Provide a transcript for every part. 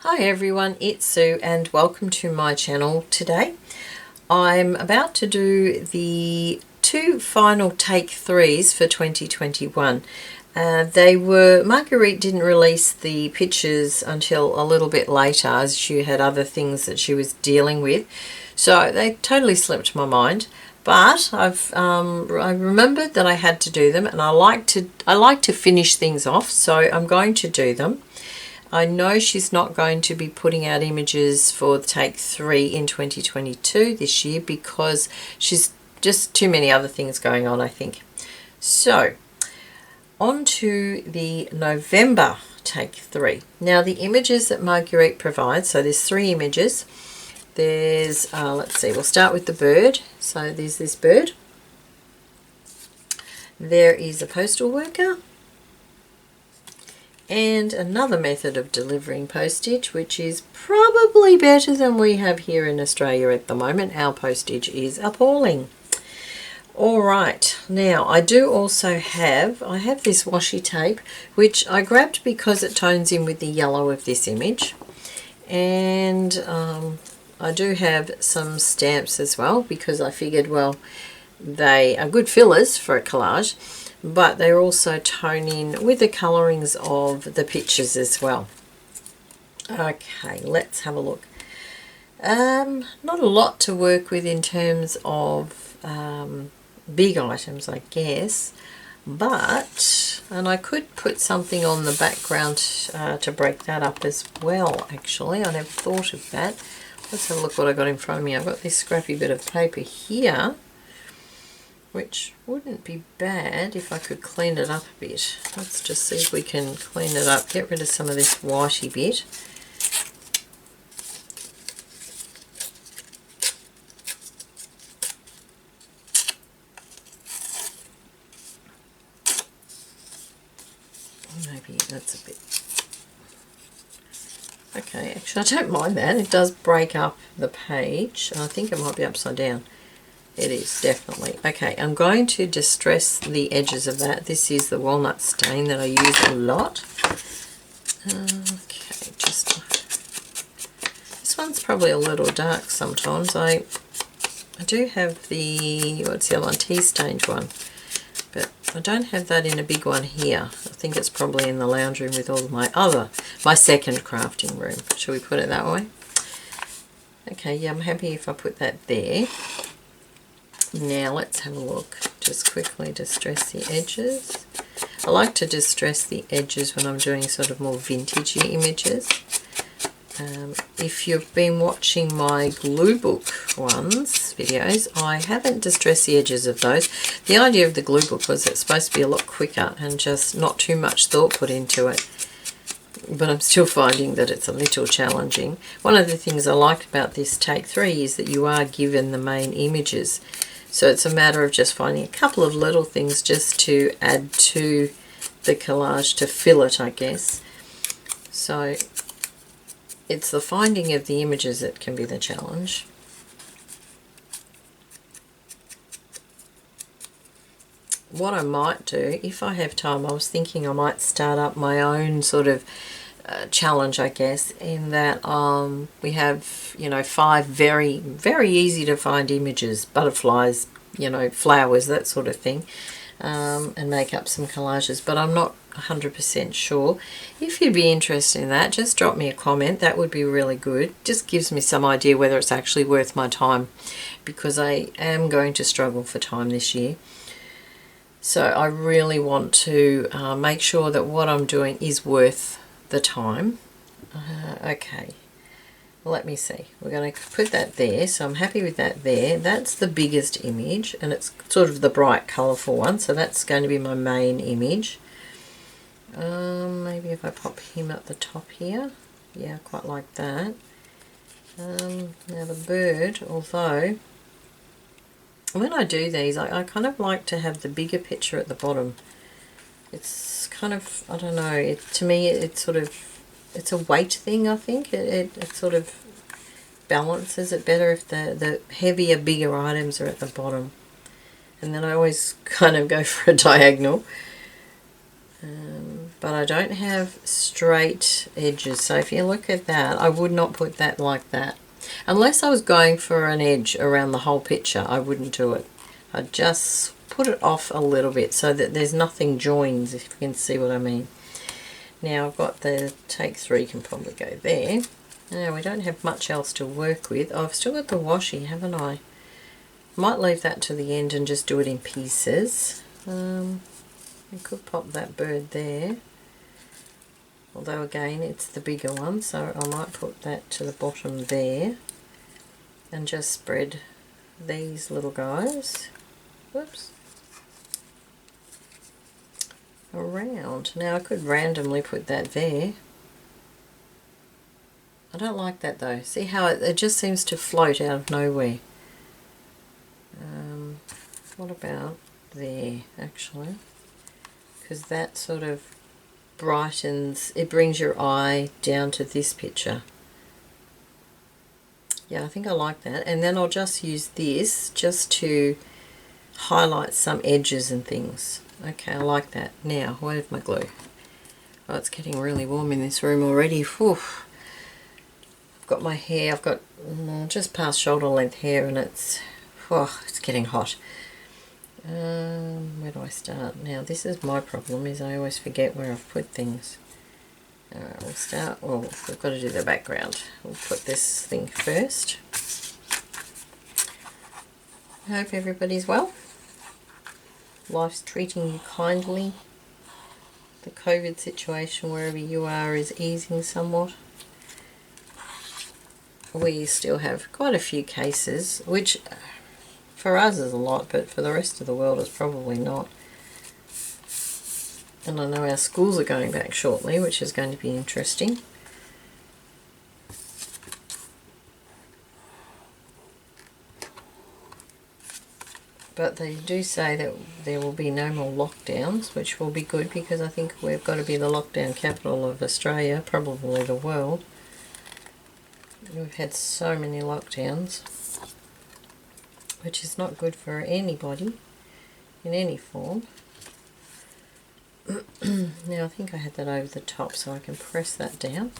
Hi everyone, it's Sue and welcome to my channel today. I'm about to do the two final take threes for 2021. Margarete didn't release the pictures until a little bit later as she had other things that she was dealing with. So they totally slipped my mind. But I remembered that I had to do them, and I like to finish things off, so I'm going to do them. I know she's not going to be putting out images for take 3 in 2022 this year because she's just too many other things going on, I think. So, on to the November take 3. Now, the images that Margarete provides, so there's 3 images. There's, let's see, we'll start with the bird. So there's this bird. There is a postal worker. And another method of delivering postage, which is probably better than we have here in Australia at the moment. Our postage is appalling. All right, now I do also have this washi tape, which I grabbed because it tones in with the yellow of this image. And I do have some stamps as well because I figured, well, they are good fillers for a collage, but they're also toning with the colorings of the pictures as well. Okay, let's have a look. Not a lot to work with in terms of big items, I guess, but, and I could put something on the background to break that up as well, actually. I never thought of that. Let's have a look what I got in front of me. I've got this scrappy bit of paper here, which wouldn't be bad if I could clean it up a bit. Let's just see if we can clean it up, get rid of some of this whitey bit. Maybe that's a bit... Okay, actually I don't mind that. It does break up the page. I think it might be upside down. It is, definitely. Okay, I'm going to distress the edges of that. This is the walnut stain that I use a lot. Okay, this one's probably a little dark sometimes. I do have the, what's the other one, tea stained one, but I don't have that in a big one here. I think it's probably in the lounge room with all of my second crafting room. Shall we put it that way? Okay, yeah, I'm happy if I put that there. Now let's have a look. Just quickly distress the edges. I like to distress the edges when I'm doing sort of more vintagey images. If you've been watching my glue book ones videos, I haven't distressed the edges of those. The idea of the glue book was it's supposed to be a lot quicker and just not too much thought put into it. But I'm still finding that it's a little challenging. One of the things I like about this take 3 is that you are given the main images. So it's a matter of just finding a couple of little things just to add to the collage to fill it, I guess. So it's the finding of the images that can be the challenge. What I might do, if I have time, I was thinking I might start up my own sort of challenge, I guess, in that we have, you know, 5 very, very easy to find images, butterflies, you know, flowers, that sort of thing, and make up some collages, but I'm not 100% sure. If you'd be interested in that, just drop me a comment. That would be really good. Just gives me some idea whether it's actually worth my time, because I am going to struggle for time this year. So I really want to make sure that what I'm doing is worth the time. Okay, let me see. We're going to put that there, so I'm happy with that there. That's the biggest image, and it's sort of the bright colourful one, so that's going to be my main image. Maybe if I pop him at the top here. Yeah, quite like that. Now the bird, although when I do these, I kind of like to have the bigger picture at the bottom. It's kind of, I don't know, to me it's sort of, it's a weight thing, I think. It sort of balances it better if the heavier, bigger items are at the bottom. And then I always kind of go for a diagonal. but I don't have straight edges. So if you look at that, I would not put that like that. Unless I was going for an edge around the whole picture, I wouldn't do it. I'd just put it off a little bit so that there's nothing joins, if you can see what I mean. Now I've got the take 3 can probably go there. Now we don't have much else to work with. I've still got the washi, haven't I? Might leave that to the end and just do it in pieces. I could pop that bird there. Although again it's the bigger one, so I might put that to the bottom there and just spread these little guys, whoops, around. Now I could randomly put that there. I don't like that though. See how it just seems to float out of nowhere. What about there actually? Because that sort of brightens, it brings your eye down to this picture. Yeah, I think I like that. And then I'll just use this just to highlight some edges and things. Okay, I like that. Now, where's my glue? Oh, it's getting really warm in this room already. Whew. I've got my hair, I've got just past shoulder length hair, and it's getting hot. Where do I start? Now, this is my problem, is I always forget where I've put things. Alright, we'll start, well, we've got to do the background. We'll put this thing first. I hope everybody's well. Life's treating you kindly. The COVID situation wherever you are is easing somewhat. We still have quite a few cases, which for us is a lot, but for the rest of the world is probably not. And I know our schools are going back shortly, which is going to be interesting. But they do say that there will be no more lockdowns, which will be good, because I think we've got to be the lockdown capital of Australia, probably the world. We've had so many lockdowns, which is not good for anybody in any form. Now I think I had that over the top, so I can press that down.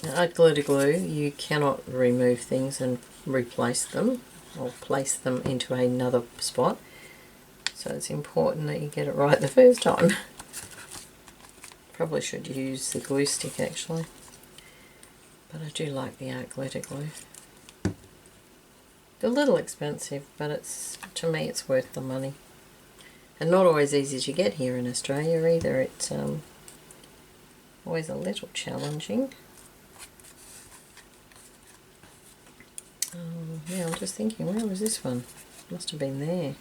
Now, at glitter glue, you cannot remove things and replace them or place them into another spot, so it's important that you get it right the first time. Probably should use the glue stick actually, but I do like the art glitter glue. They're a little expensive, but it's, to me, it's worth the money. And not always easy to get here in Australia either. It's always a little challenging. Yeah, I'm just thinking, where was this one? Must have been there.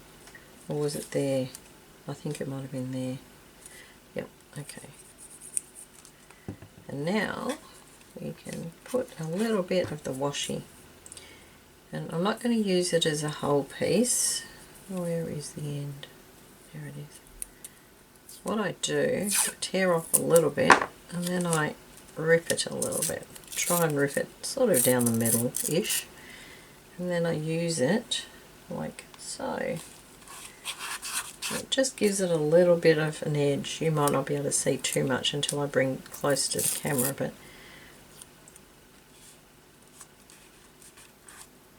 Or was it there? I think it might have been there. Yep, okay. And now we can put a little bit of the washi. And I'm not going to use it as a whole piece. Where is the end? There it is. What I do, I tear off a little bit and then I rip it a little bit. Try and rip it sort of down the middle-ish. And then I use it like so. It just gives it a little bit of an edge. You might not be able to see too much until I bring close to the camera, but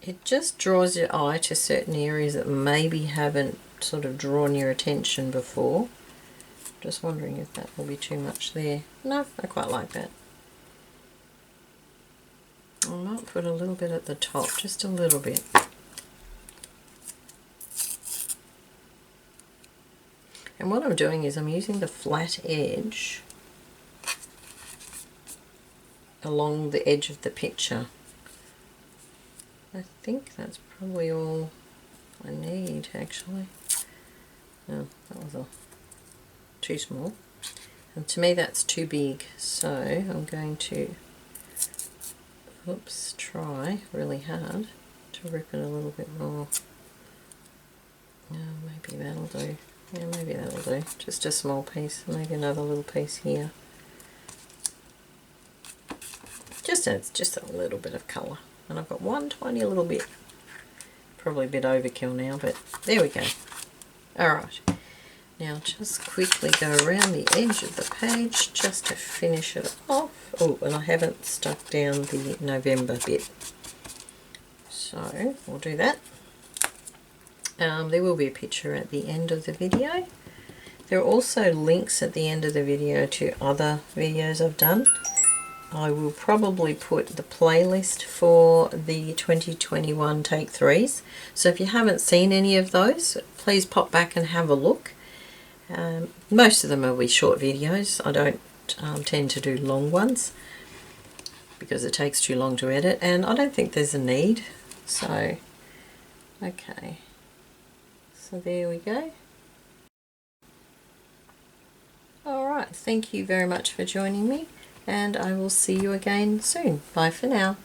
it just draws your eye to certain areas that maybe haven't sort of drawn your attention before. Just wondering if that will be too much there. No, I quite like that. I might put a little bit at the top, just a little bit. And what I'm doing is I'm using the flat edge along the edge of the picture. I think that's probably all I need actually. No, that was too small. And to me that's too big, so I'm going to try really hard to rip it a little bit more. Maybe that'll do. Yeah, maybe that'll do. Just a small piece, maybe another little piece here. Just adds just a little bit of colour. And I've got one tiny little bit. Probably a bit overkill now, but there we go. Alright. Now just quickly go around the edge of the page just to finish it off. Oh, and I haven't stuck down the November bit. So we'll do that. There will be a picture at the end of the video. There are also links at the end of the video to other videos I've done. I will probably put the playlist for the 2021 Take 3s. So if you haven't seen any of those, please pop back and have a look. Most of them will be short videos. I don't tend to do long ones because it takes too long to edit, and I don't think there's a need. So, okay. So there we go. Alright, thank you very much for joining me, and I will see you again soon. Bye for now.